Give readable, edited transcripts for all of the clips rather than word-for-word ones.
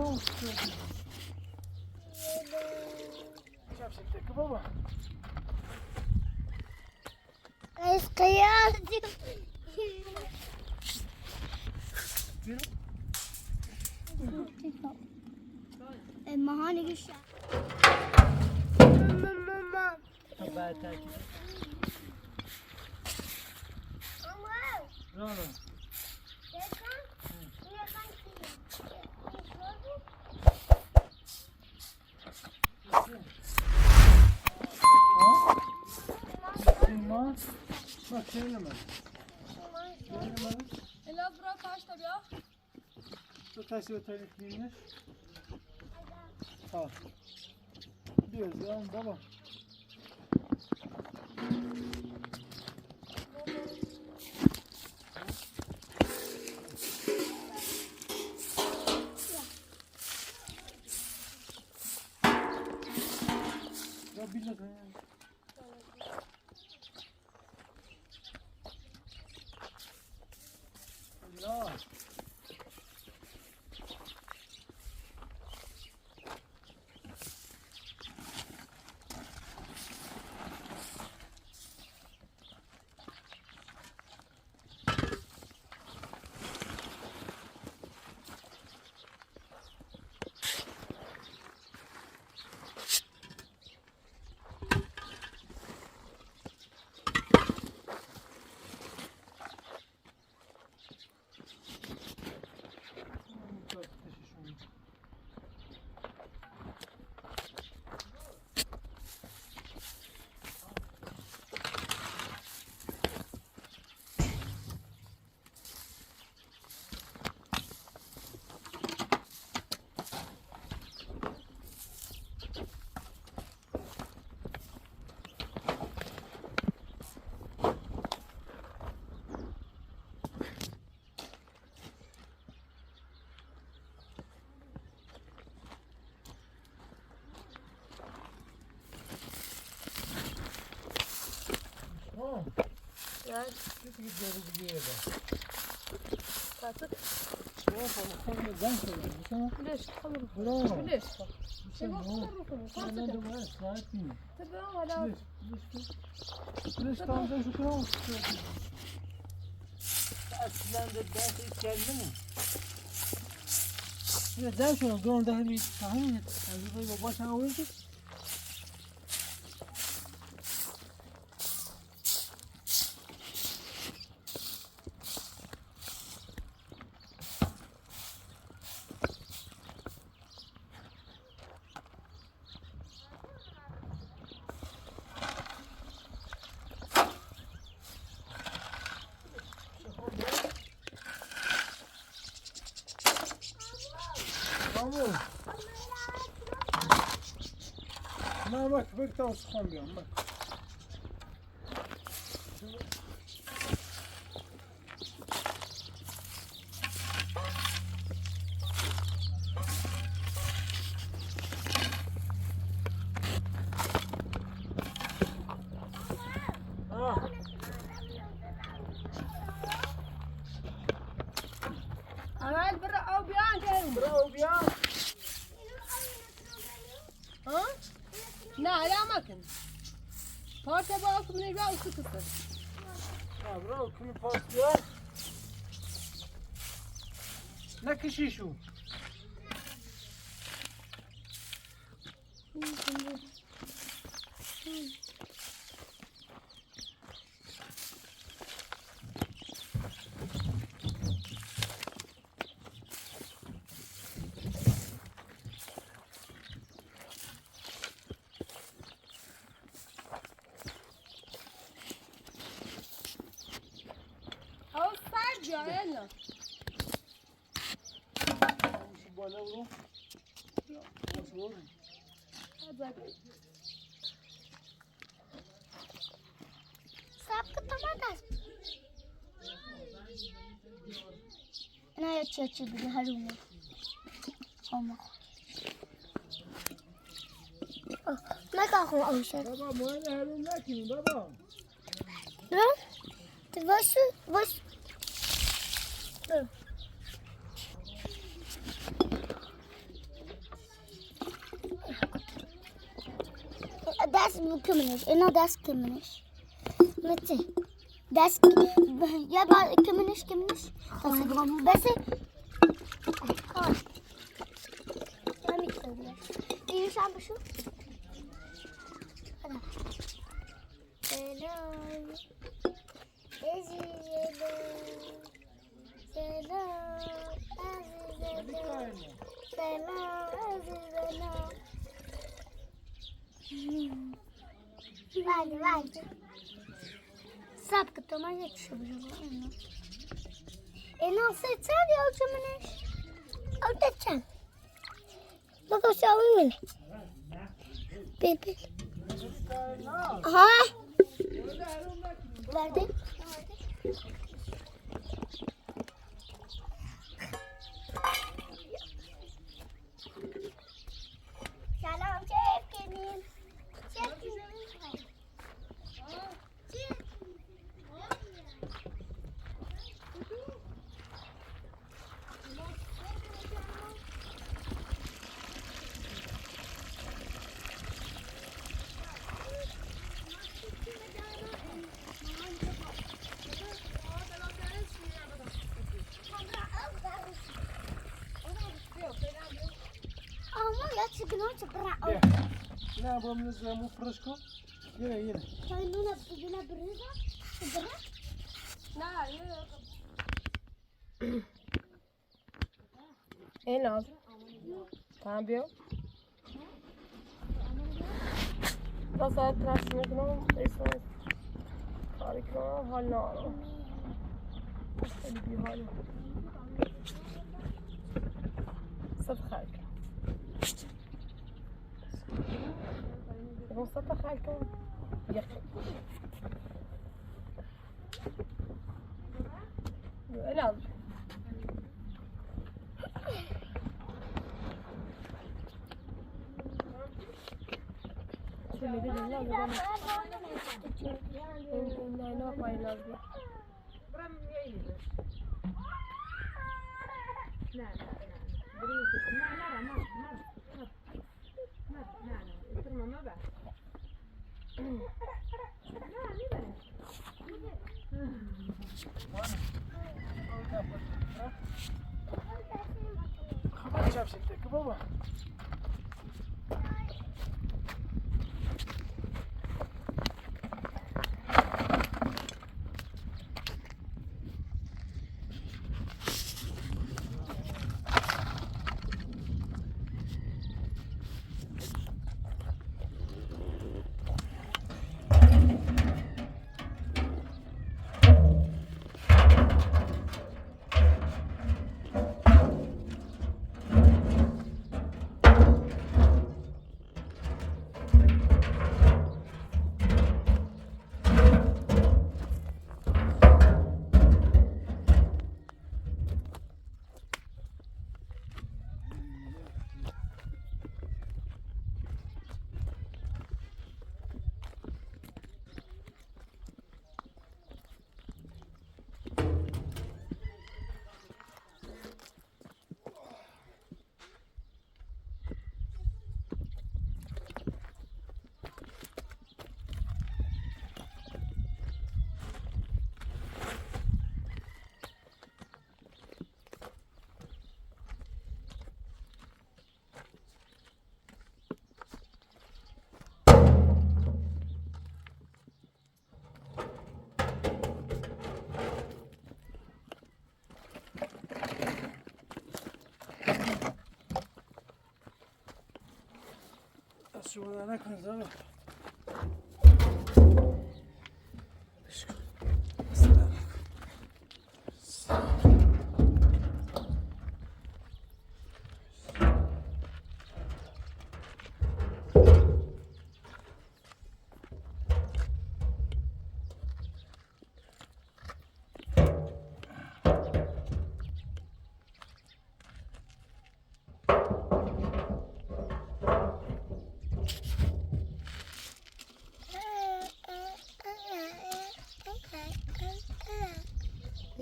کنم شفشک بابا از قیام المهاني قشة ماما بعد تاكل رانا سیمان bak çeviremez. Çeviremez. Ela bura taşta ya. Bu taşı ötelik değilmiş. Al. Diyoruz ya baba. Ya bir dakika ya. Ya. Ya Kötü gidiyoruz bir yere. artık Tamam, ben söyleyeyim. Sana güneş kalır. bravo. Güneş. Sen Şey o. bakın. Sen de var sahip miyim? Tabii hala. Güneş tamam da şu kadar olsun. Eskiden de ben hiç geldim mi? Bir de şunu doğumda bir tahmin et. Yani böyle başına oyuncu. Tamam. Bak tamam sıkamıyorum bak. Amal برا او بیان کردیم. Bravo ya. Ha? Ne alamakın? Parça bağlı ne biraz ısı kısır. Ya bravo kimi paslıyor. Ne kişi şu? Havuz sadece ayağına. Şu balığı vurun. Nasıl olur? Hadi bakalım. Sapkı tomatas. أنا يتشاتش بالهلومة أما ما كأخو أوشر Baba muayene halin ne kimi baba? لا تبص بص دست کمنش اینا دست کمنش متی دست یا با کمنش بس همین کردی اینش هم بشو سلام Vale. Sabe que eu tô mais aqui sobre o jogo. Eu não sei se é o que manejo. Eu tô achando. Vou gostar o meu. Pepe. Ah. Verde. Shalom, chef Kenin. Chef Kenin. لا بمنز مو فرشكو يلا خلونا بدنا بريزة لا ايه لازم cambio بس اتراش میکنم ایسا کاری کنم حال نارم خیلی بی حالم صف خلق صف خلق يقي العب شو اللي بدنا نلعب لا لا ما يلعب خبر شاف شكلك بابا شو انا كنت زعما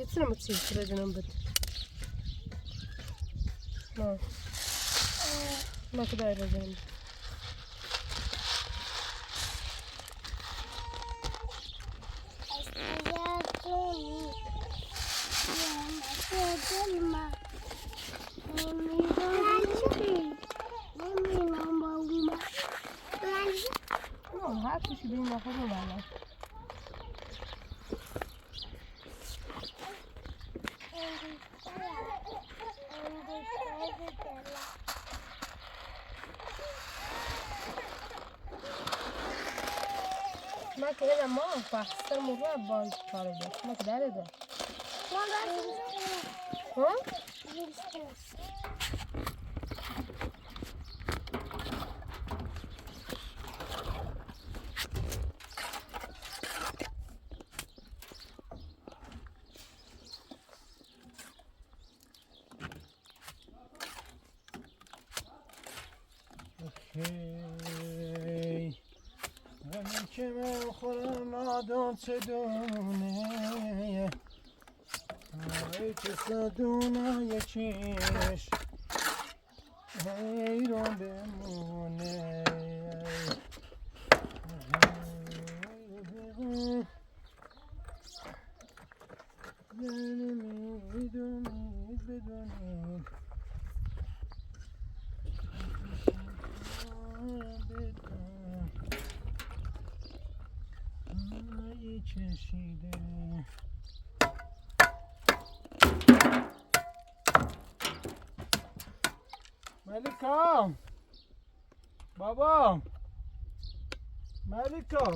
يتصنع ما تصير تريد ننبت ما كده يرجعني Selma. نه هر چیزی بین نخور بله. ما که ما فاستر مرور باز کاره داشت ما که داره داشت ها؟ همین که من خورم نادان چدونه ای که صدونه چیش ای رو بمونه میدونید بدونید چشیده ملیکا بابا ملیکا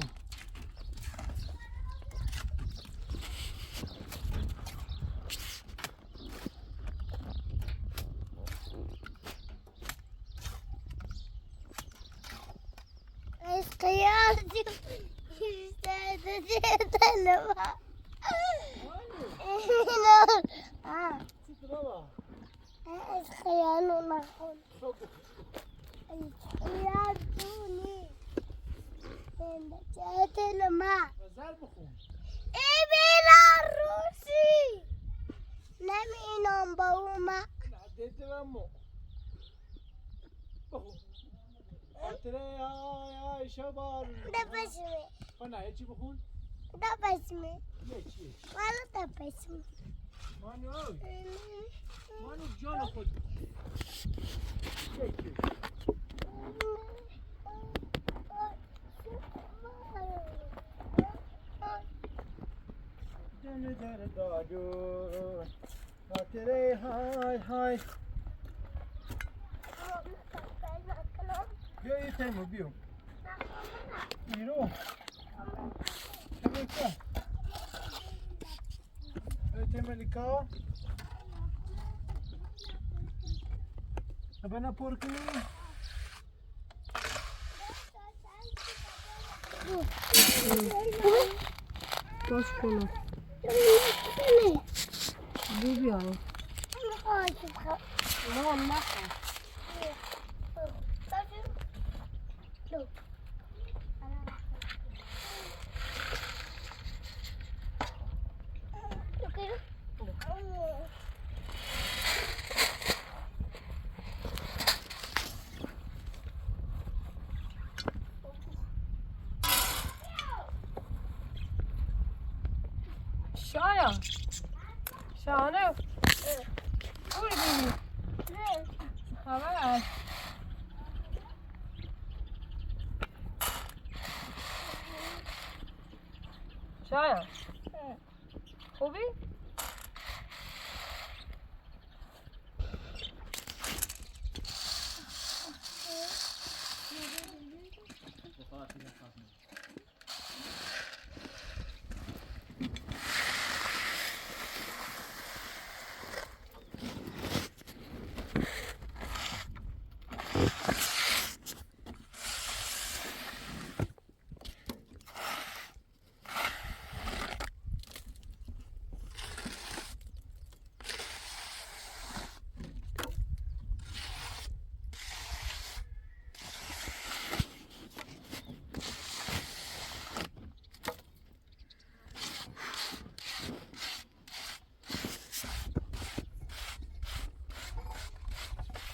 شبار دبسمه نه چی بخون؟ دبسمه چی؟ والا دبسمه مانو جان خود جان در دادو خاطره های های بیا یه تیمو بیو بیرو شبکه ایت ملیکا ابنا پر کنی باش کنم بو بیارم نه نخواه شانه خوری بینی خبر هست شاید خوبی؟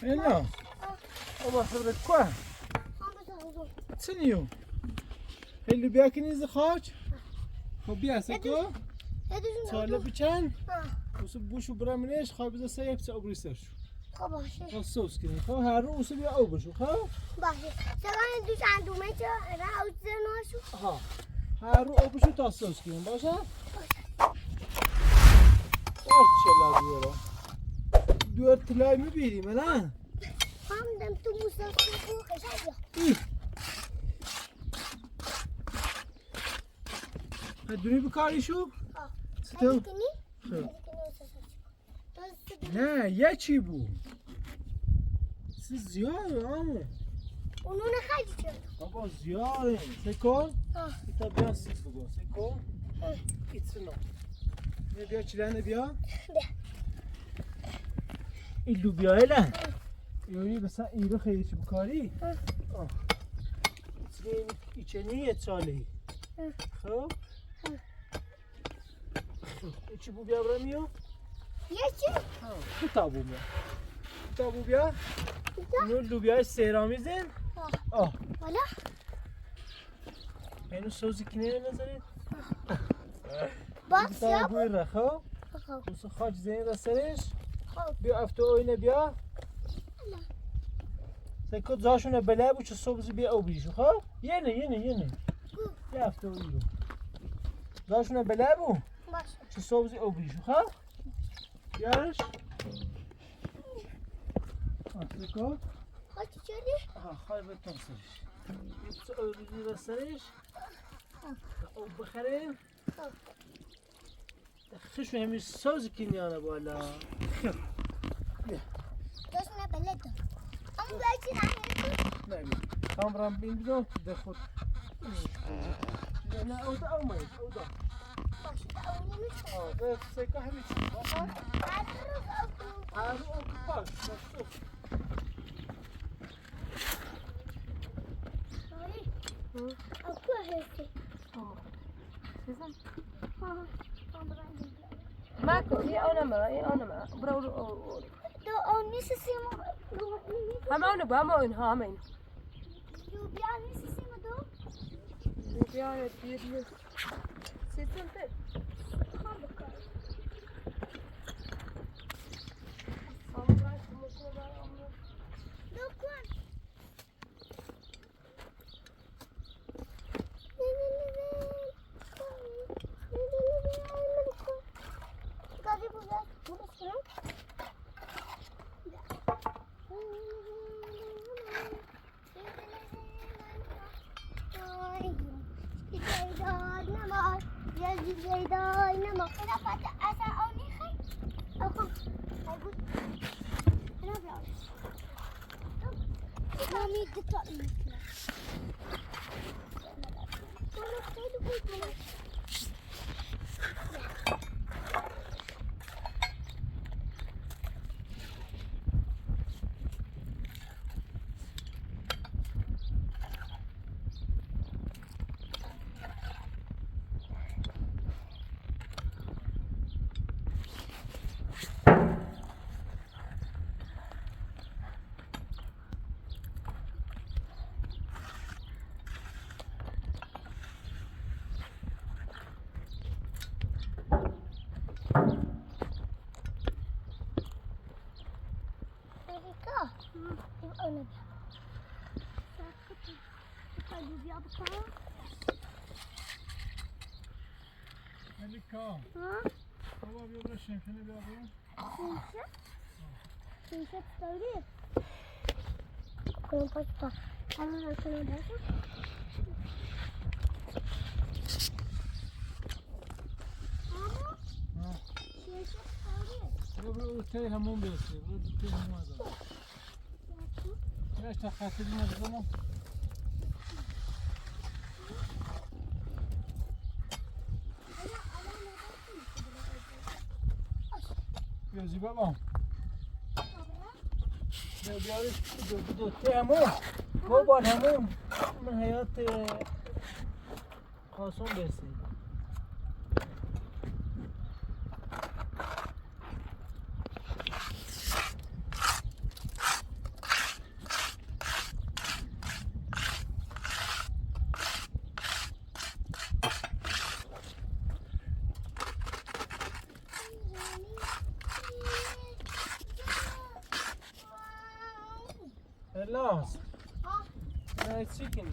Ella, baba صبرت quoi? Tsinio. اللي بياكل يزخاج؟ خب بيا سكو؟ سوالف بچن؟ اوسو بوشو برامنش خواهی بذار سه یفت ابری سر شو خب باشه خواهی سوس کنی خواهی هر رو اوسو بیا او بشو خواهی باشه سلام دوش اندومه چه راوز ناشو ها هر رو او بشو تا سوس کنی باشه ماشالله دیورا دور طلای میبینی من ها هم دم تو مسافر کو خشایا هدونی بکاری شو ستو کنی خب تو نه یه چی بو زیاده آمو اونو نخواهی چه بابا زیاده سکن ایتا بیا سیز بگو سکن ایتسنا نه بیا چیلنه بیا این لوبیاه نه یعنی مثلا این رو خیلی چی بکاری ایچنی یه چاله خب ایچی بو بیا برم یا یکی دو تا بو بیا دو تا بو بیا اینو لوبیاه سیرامیزن والا اینو سوزی کنه نظرید باکس تا یا بوی رخو خب اوسو خاج زین را سرش خب بیا افتو اوینه بیا سکو زاشونه بله بو چه سوزی بیا او بیشو خب یه نه بیا افتو اوینه زاشونه بله بو باشه چه سوزی او بیشو خب بیارش سکو خواهی چلی خواهی به تام سرش یه او بیشو را سرش او بخریم خشو همی سوزی کنیانه بالا دوست نه بلد اما باید چی نمیره نبی کامرام بین بدون ده خود نه او دا او ماید او دا باشه تا اونی میشه ده سکه همی چی باشه هر رو او باش باش اکو هستی ماكو يا انا ما برو دو اونی سیما هم انا بامون هامين دو بیانی سیما دو يا دير سيتم دو کن گازی بوده بوده ملیکا بابا بیا برای شمشنه بیا برای Pinche todavía. Con un poquito. Vamos a hacer un beso. Vamos. Pinche todavía. بیا برای اوتای همون بیسته برای اوتای همون دارم بیاش تا خاطری نزدم بیا زیبا بام بیا بیارش دو اوتای همون بابا همون من حیات خاصون بیسته Last. Nice chicken.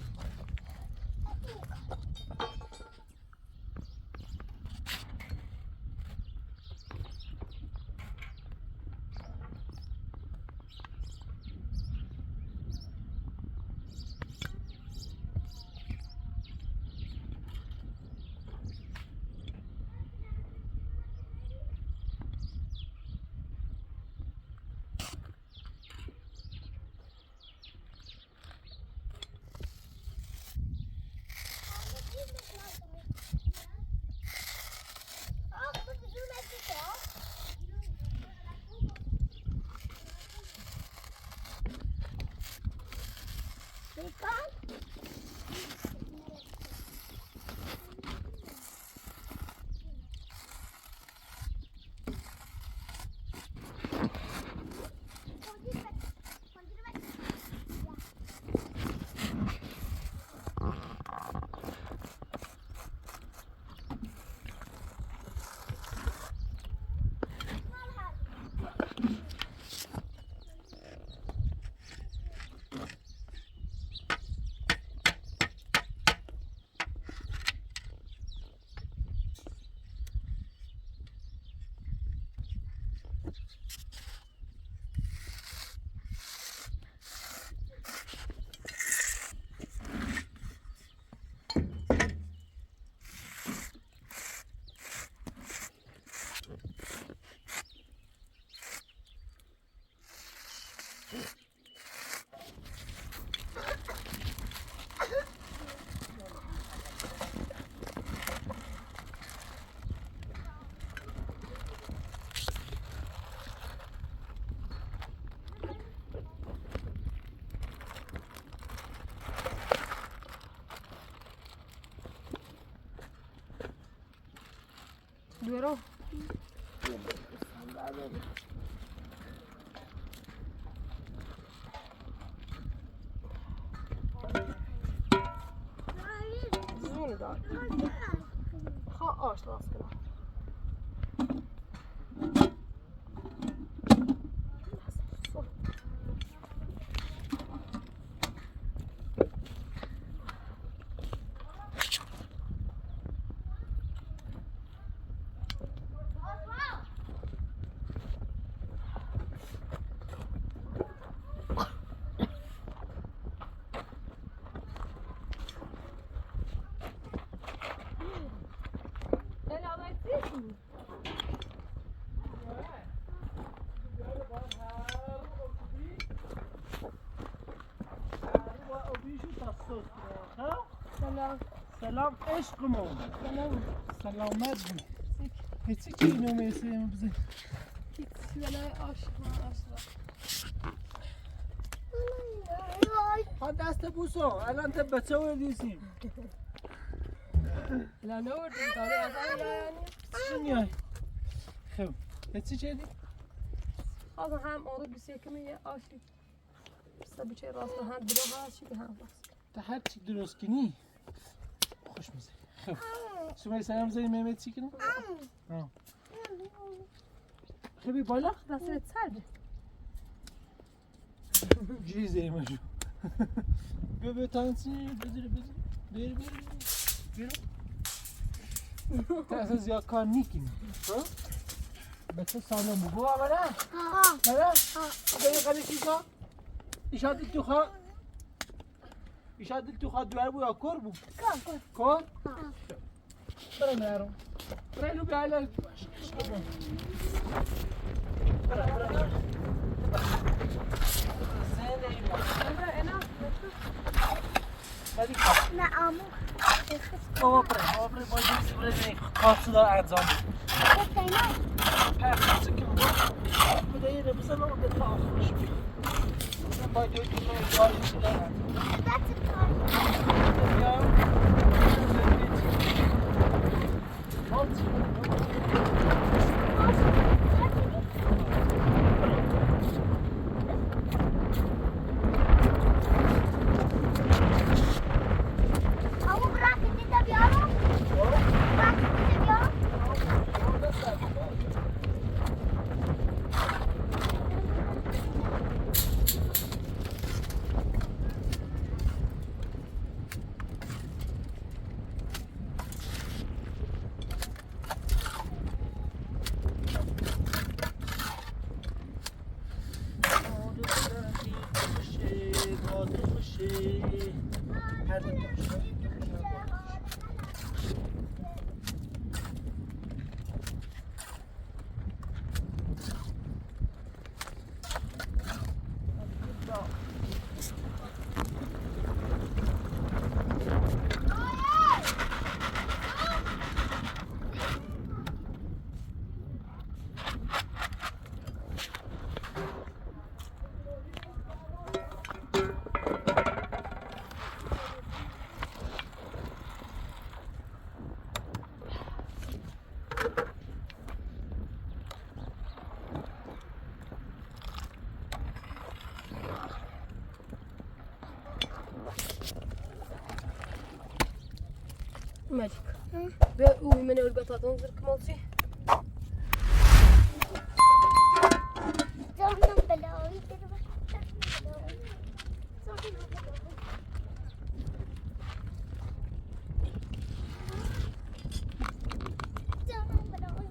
Duero. Zuni da. Ha ağaçla askına. سلام عشقمون. سلامت بی. هیچی که اینو میسیم بزن. Hiç velay aşkına. ها دست بوسو الان تا بچه وردیسیم. La ne oldu? Tane adam yani. چی میای؟ خب هیچی چه دی؟ Hazır hem onu bir sekimi ya aşık. Sabı çay rastla hem bir aşık hem bas. تا هر چی درست کنی خوش میزه. خب شما سلام زنی مهمت چی کنی؟ خبی بالا؟ Nasıl serdi? جیزه ایما جو بیا تانسی بذاری بیر تا اصلا زیاد کار نیکنی بچه سالم بگو آمده؟ بره؟ بگه قلی چیزا؟ ایشا دل تو خواد دوار بو یا کور بو؟ کور؟ برای نرم برای لو بیاله زنده ایما Hadi kalk. Ne ama? Hava pre bacısı buraya kalsıda adzam. Perfect kim bu? Bu da yine bize ne oldu kalkmış. Ben bacı ödümü var içinde. Ya. تو خوشی هر دو خوشی ماجيك بقى ومن البطاطا نزل كمالتي جانم بلاوی داره جانم بلاوی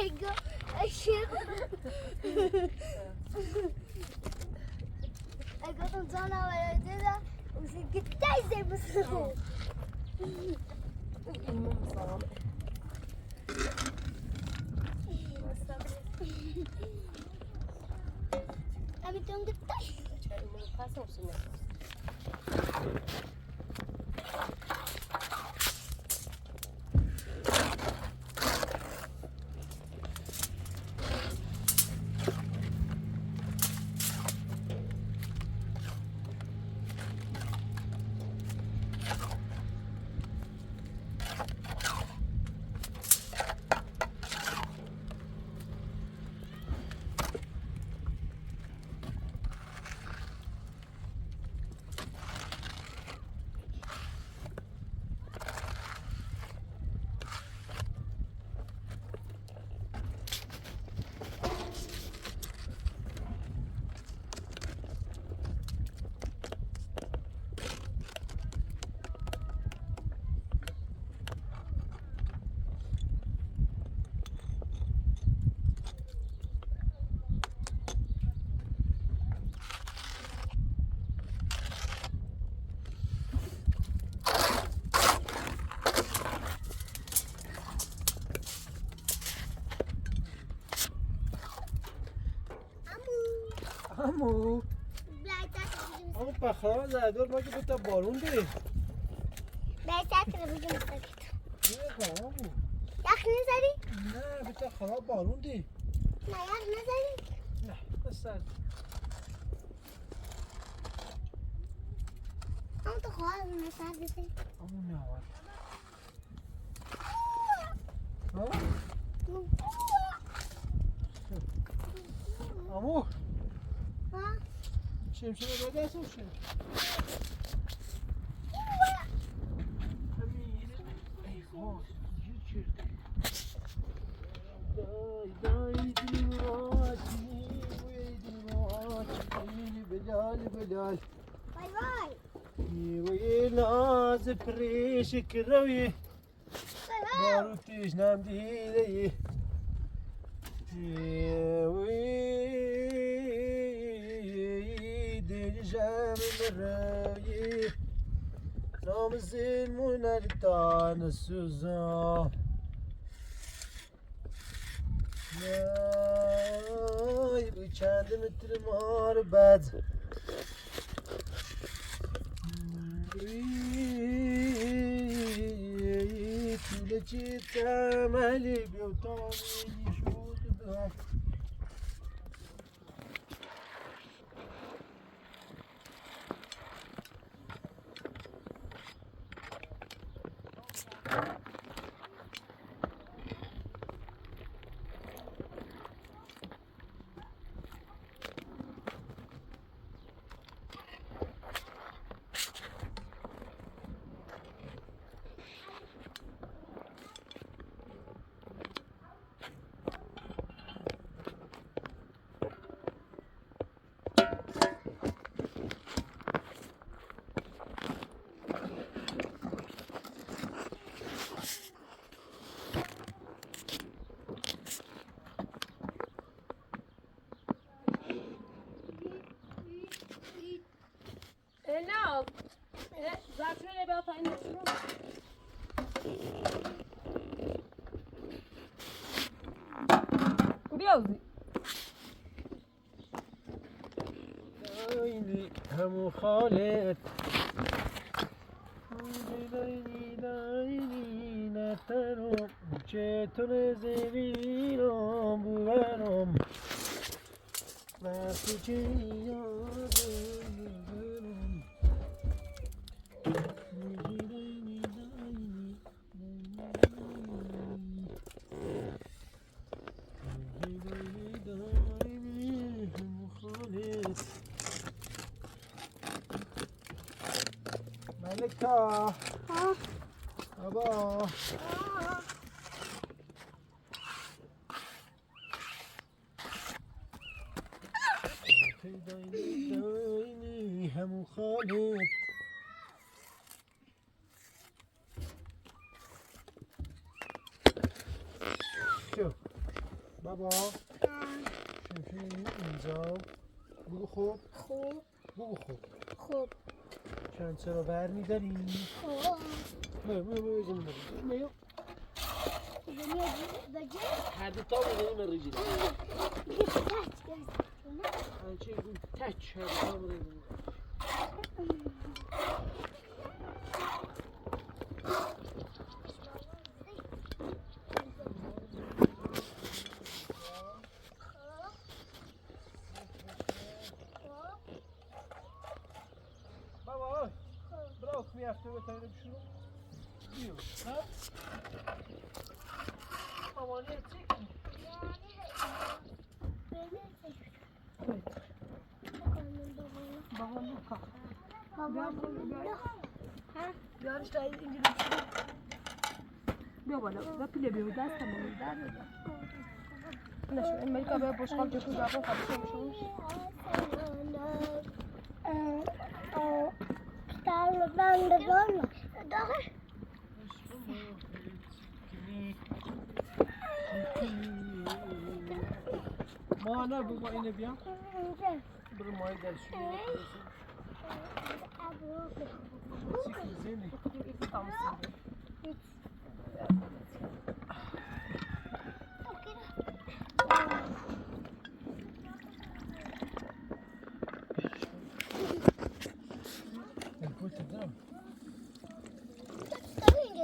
اگه اشیاء اگه تو جانا بلاوی داره وزی گتای زیبسه Kami tong getay. عمو Blijf عمو پخلا زدور ما که دوتا بارون دی daar bugün sakit. نه عمو Yakını zari. نه بیتا خراب بارون دی Ne yakını zari? نه بسر Ama da koyalım mesafesi. عمو نه ها عمو Ha? شمشیر رو دست بشه بلال Bay bay. ويناز فريش كروي Bay bay. باروتيش نام ديدي ويدي جام الراي نام الزين منالتان السوزان ياي بچند متر مار بد طول جيتم علي بيوتاني شو تدها زعفران بیا تا این شروع. بیازی. داینی همو خالت داینی نترم چطور زمینم ببرم وقتی که یادم ببرم داینی داینی داینی همو خالت ملکا بابا داینی همو خالت شو بابا شو اینجا بگو خوب خوب بگو خوب خوب چند چرا بر میداری؟ خوب میو بجه هر دو تا بزنیم ریجی نه هنچه این تچ هر دو تا بزنیم بابا برو میافته به تایید بشو بیو ها مامانی چی بابا لوکا. بابا بیارش تا اینجوری شروع. بیا بالا. بیا پیله بیا دستم رو در بده. نشو این ملکا بیا بشقاب جشو زبان خواهد شما ben de böyle. Daha ما نه بابا اینه بیا برو مای در شو چی زنی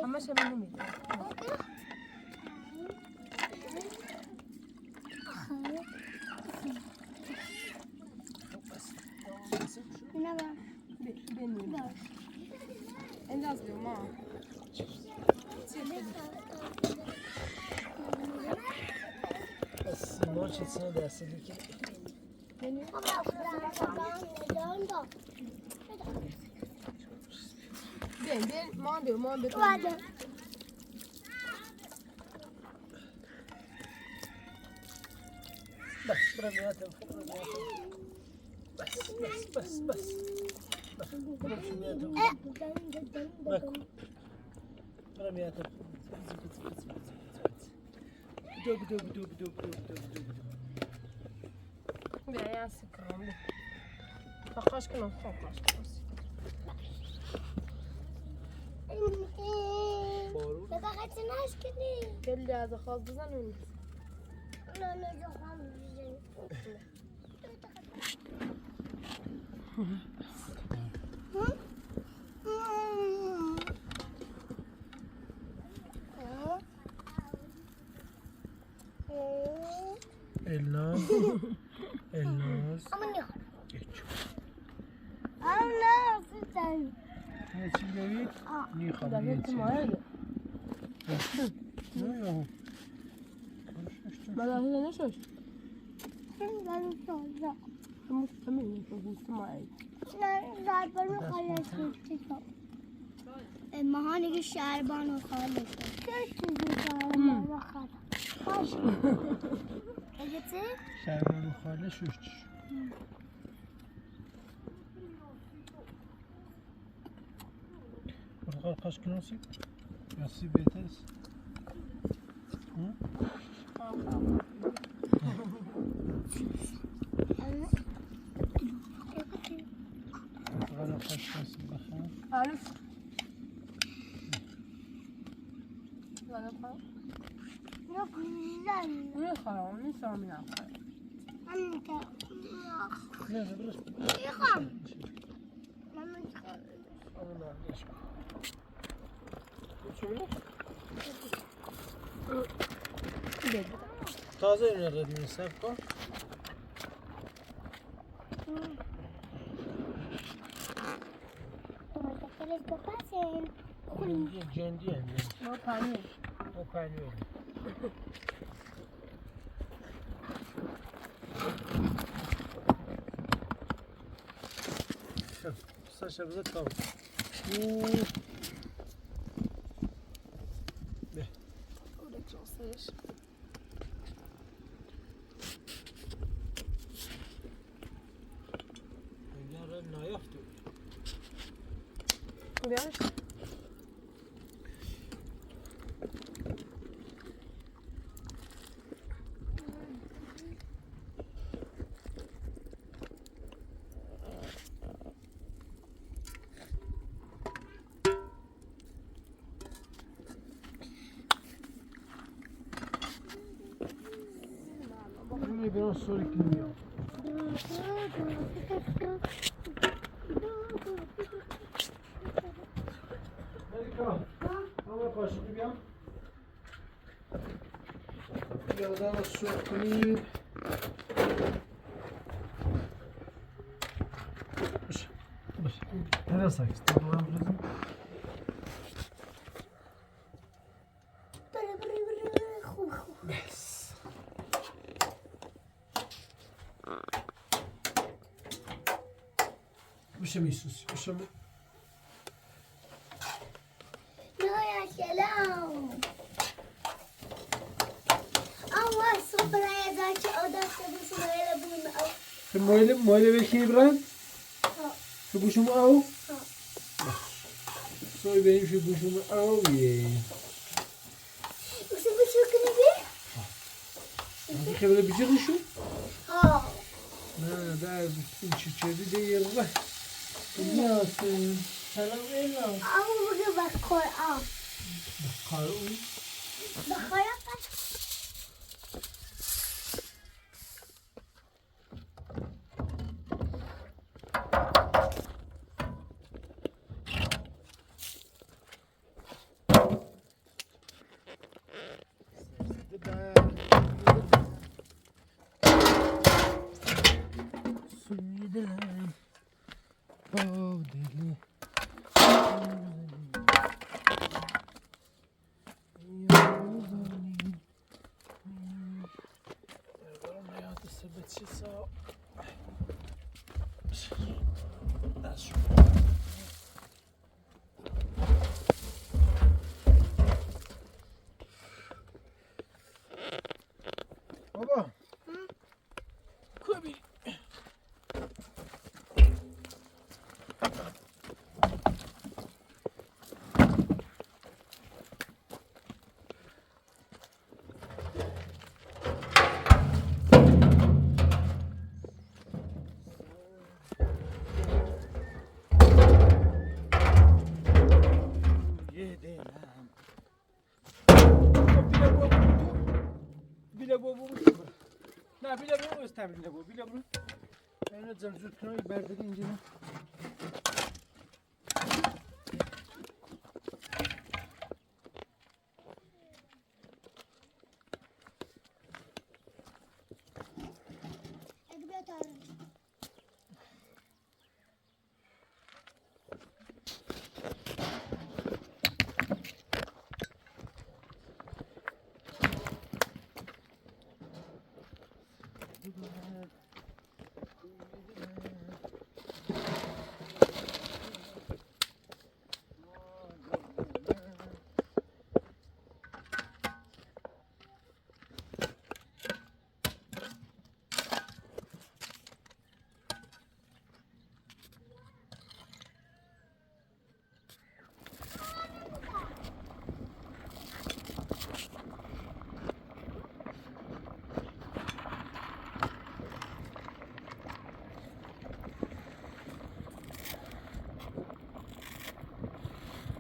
همه شما نمیده ne var? Benim. En az diyorum ha. بس نوچه سینه دستی که Ben man diyor. Vardı. بس برم یادم بس برم شو یادم بکن برم یادم دوب Ben ya sıkıyorum. Bak kaç gün oldu. Kaç gün oldu. Baba kaçın aşkını. Belli ya da fazladan önce. Ne zaman güzel. Elnaz Ama ne? geç Allah sen. ne çiğnevi ni Da haberi hepsi var. ne yok Bana ne söz? Ben sonra. Muhtemelen hepsi var. Ben bunu paylaşmıştım. Mahane şerbanu خالص. Kesin şerbanu خالص. Eceti? şerbanu خالص şuş Portakal kaç gün olsun? Nasip ederiz. Hı? Portakal kaç gün olsun bakalım. Arif حرام نیست میرم من که نه درست میخوام من Allah aşkına. Şöyle. Taze önerildiğin Sevko. Domatesleri koparsın. Cendi yani. با پنیر O kaynıyor. Saçlarımıza tavuk. Yarın ne yaptı? بیارش Bunu biraz sonra gidiyor. Melika, bana kaşık bir yan. Yağdan su koyayım. Nereye sakız? Tamam lazım. Bes. Üşümüyorsunuz. Üşümü. Ya selam. Allah sofraya da ki odası bu sırayla bunu al. Moyle belki İbrahim. Şu kuşumu al. Soy benim şu kuşumu al ye. Usu bu çok iyi. Hangi böyle bir şey şu? Ha. Ne daha bütün çiçeği de yer var. Ne yapsın? Selam Ela. Ama burada bak koy al. Kar Bak koy al. Baba. Koy bir. Bile bu. Ne bile bu isteminde bu. Bile bunu. Ben de zırt kırayım berdeki incini. Edebiyat öğrenci.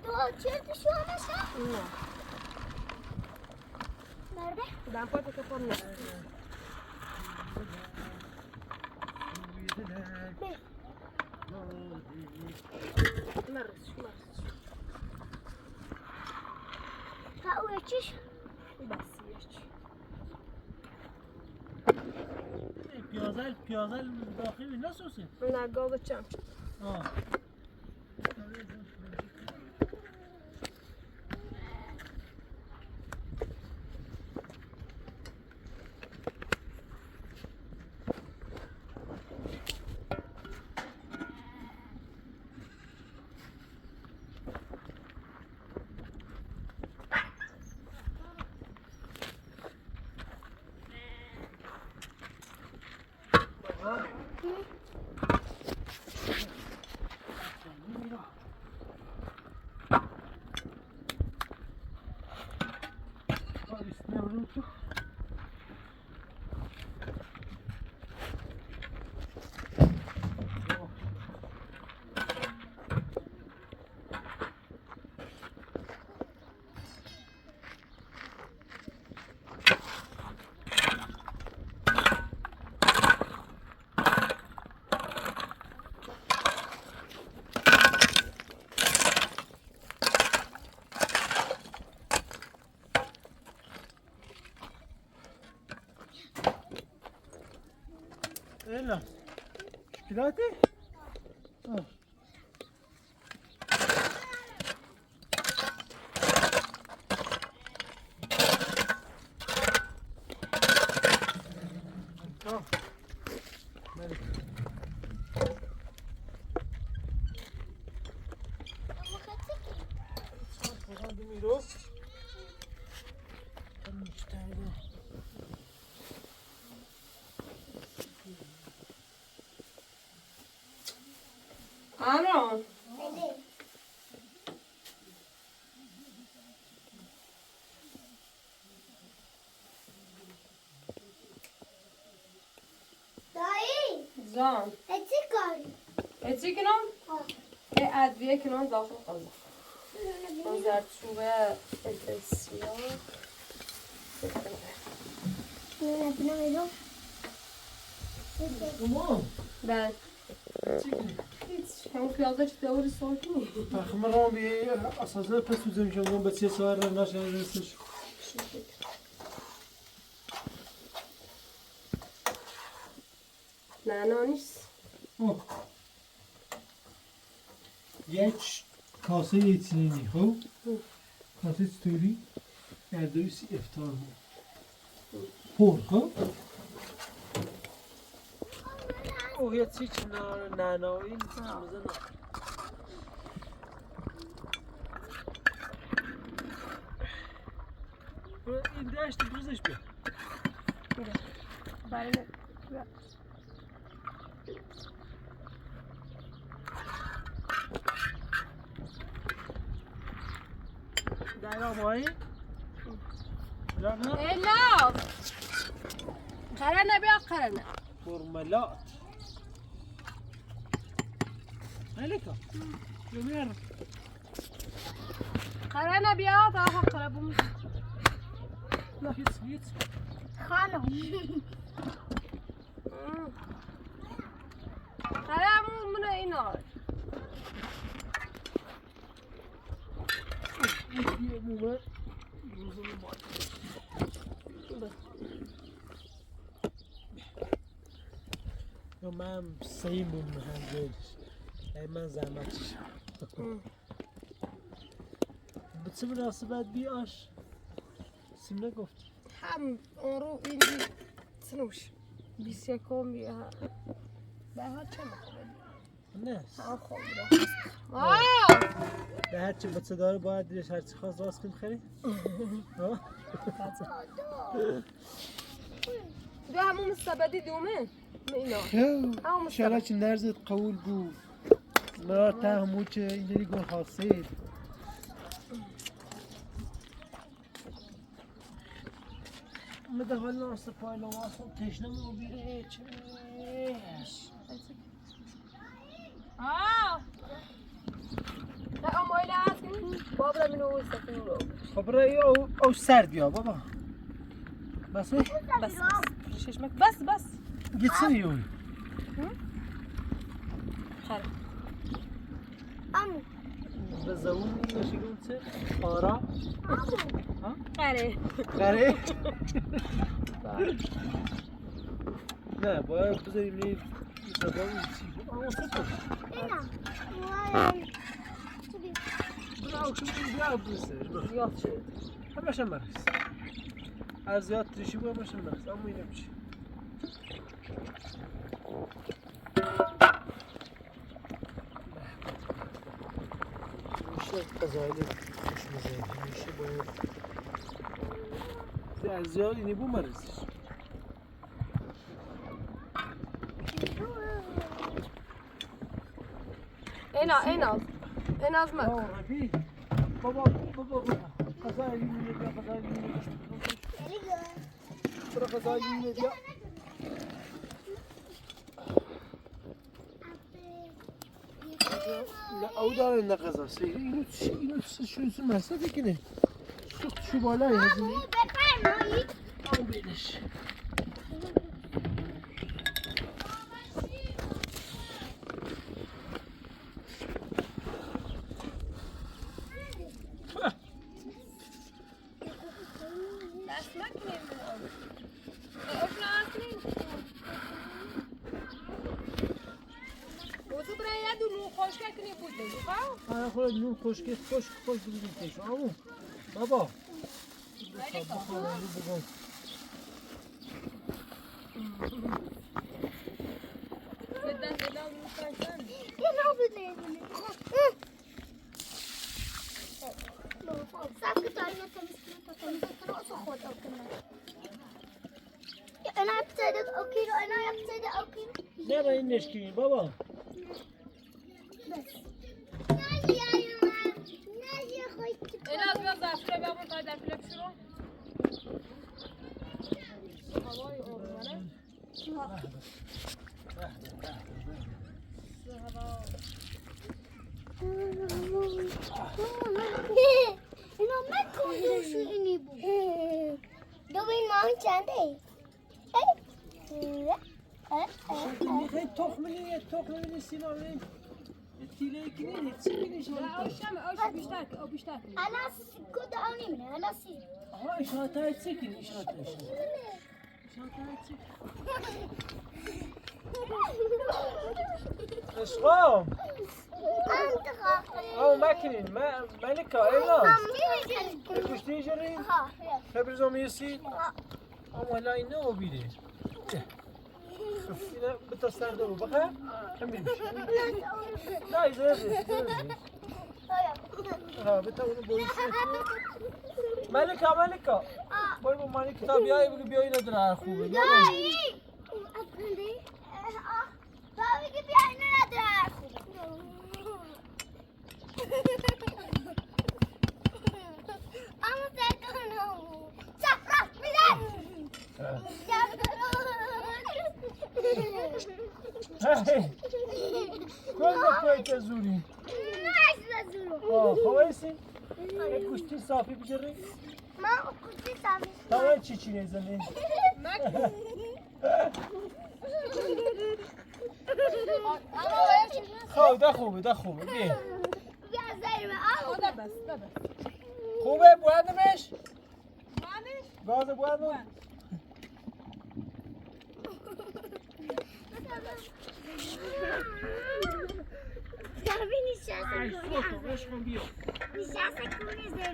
Doğa çözdü şu an aşağı. نه Nerede? دم پای بکن نه مرس تا او چیش پیازل داخلی نه سوسه نه گاو چم آه Ela. Pirate? Ah. Ah. Bene. Facendo miro. آنو دایی زان اتی کاری اتی کنم ادویه کنم داخل قضا من زرچوبه اتسیا نه بینم Tamam. بله Çekil. هیچ همون پیازه چه دوری ساکی Takımı bir asasına pes üzüm canım betiye sağır naş yazılır. نه نه نیست Oh. Geç kase yetsineni ho. Kase story. Erdevisi iftar mı? Por ha? O yetsi için nana o in samızın. این داشت بروزش بیا برای دایما مایی لا نه الا قرنه بیا قرنه فرملات هلکا یومیر قرنه بیا تا آخر قربون هیچ خانم قرمون من اینا مومه یا من سعی مومه هم جایش من زحمتش به چه مناسبت بیاش سیم نگفت هم اون رو اینجی سنوش 21 بیا به ها چه میخواد نه هم خوب به هر چی بچه داره باید دیرش هر چی خواست راست کنی خیلی دو همون مستبدی دومه اینا شالا چی نرزت قول بود مرا تا همون چه اینجوری گل حاصل مده حال ناست پای لواسم تشنه مو بیره چش نه امایل هست که باب را منو استفیدم رو خب رای او سرد بیا بابا بس بس ششمك بس gitsin iyi oyun. خير عمو به زبون نشیدون چه؟ آرا؟ خير خره؟ نه باید بذاریم نیم زبان چی؟ آما سپر هنا وين برای شما بیا بسیارش زياد شد همش هم مرس هر زیاد تریشی بود همش هم مرس اما اینه میشه میشه قضایل خوش مزاید میشه باید از زیاد اینه بو مرسش en az mı? رفیق بابا قضایل اینه بیا قضایل اینه بیا برای قضایل اینه بیا لا او داره نه قضا سیره اینو شویسو مسته کنه شو بالای هزینه بفرمایید او بیدش آره خود نون خشک بگیم پیش آمون بابا بگم اینا بده صاف که تایی نتمیز کنه تو خود کنه انا ابتدت اوكيلو انا ابتدت اوكيلو نه با این نشکیم بابا بس ناجي يا يوم ناجي يا اخوي En az biraz daha şuraya ben bunu kadar flip şunu. Havayı ormana. اینا من کندوش اینی بود دو بین ماهی چنده میخوای تخمه سینامه تیله کنی چی کنی شما O بیشتر o بیشتر. انا كنت اوني منه انا سي آها اشارت های چی کنی اشارت های چی اشقام انت خاطري او مکنین ملکا ایلا کشتی جری ها خبرزا میرسی اما لا اینه او بیده اینه بتا سرده رو بخیر هم بیدش نه ایزه ها بتا اونو بایشی ملکا بای با مانی کتابی هایی بگو بیایی نداره هر خوبه دایی افندی بابی که بیایی نداره اما تکنو چپرات میدن هی کل بکنی که زوری خوایسی؟ یک کشتی صافی بجری؟ من کشتی صافی تمام چی نیزنی؟ خوب ده خوبه بیا خوبه بوندمش؟ گاز بوندم؟ نشسته کنی زیر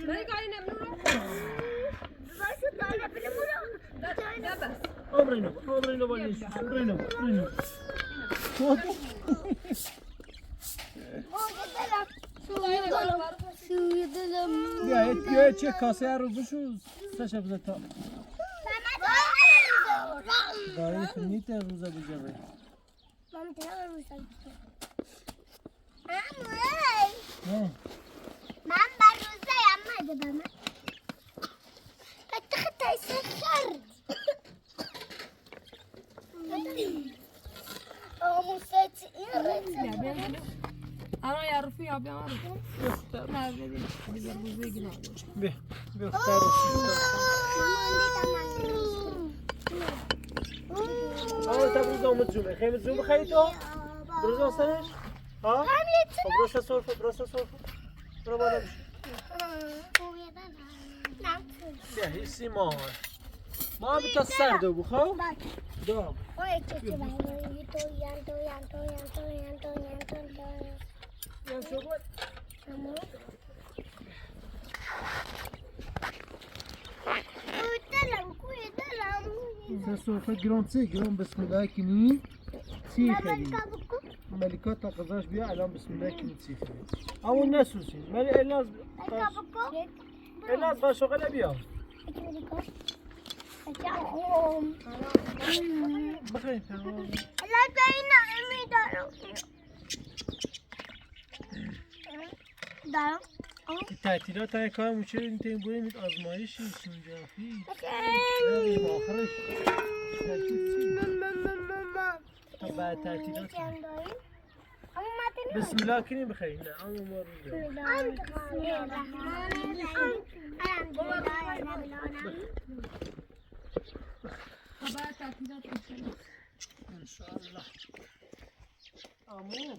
عمرینو بالیش عمرینو بیا چه کاسه رو بشو سشا بزتا دایی نیت روزا بجره من بر روزه هم مده بمن اتخذت يسخر موسيقى انا يعرفوا يا ابي اعرف لا بدي بزربوزي جنان بيه اختاروا ماما عندي تمام برو زومت زومه خیمت زوم بخری تو برو زوم سرش ها خب برو سرفه برو سرفه برو بالا بشو بیا هیسی مامان ما بتا سر دو بخوا دو یان شغل سرفه گران بسم الله کنی سی خیلی ملکات تا قضاش بیا الان بسم الله کنی سی خیلی همون نسوسی ملی الاز با شغل بیا بخیر تعطیلات های کار موچه این تیم بریم آزمایشی سنجافی بریم آخرش تا بعد تعطیلات بسم الله کنیم بخیر نه اما ما رو ان شاء الله آمون